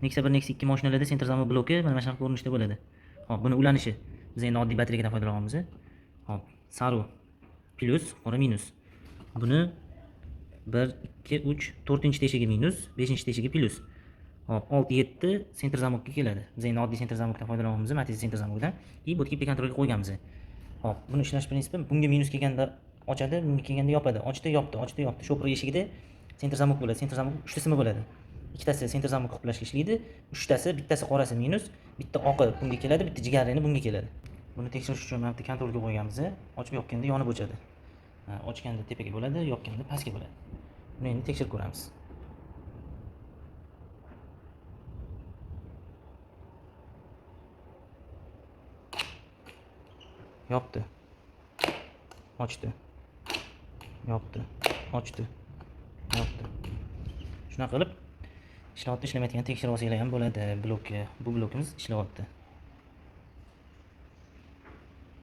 Nexia 1, Nexia 2 mashinalarda senter zamok bloki mana shunaqa ko'rinishda bo'ladi. Hop, buni ulanishi. Biz endi oddiy batareyadan foydalanamiz. Hop, sariq plus, qora minus. Buni 1, 2, 3, 4-chi teshigi minus, 5-chi teshigi plus. Hop, 6, 7 senter zamokka keladi. Biz endi oddiy senter zamokdan foydalanamiz, Matiz senter zamokdan. Bu tip kontrolga qo'yganmiz. Hop, buni ishlash prinsipi bunga minus kelganda ochadi, bunga kelganda yopadi. Ochdi, yopdi, ochdi, yopdi. Shopir eshigida senter zamok bo'ladi. Senter zamok 3 ta simi bo'ladi. Ikkitasi senter zamok qoplashga ishlaydi. 3tasi, bittasi qorasi minus, bitta oqi bunga keladi, bitta jigarrangni bunga keladi. Buni tekshirish uchun mana bu kontrolga qo'yganmiz. Ochib yopganda yonib o'chadi. Ochganda tepaga bo'ladi, yopganda pastga bo'ladi. Buni endi tekshirib ko'ramiz. Yopdi. Ochdi. Yopdi. Ochdi. Yopdi. Shunaqa qilib ishlayapti, ishlamayotgan tekshirib olsanglar ham bo'ladi blokka. Bu blokimiz ishlayapti.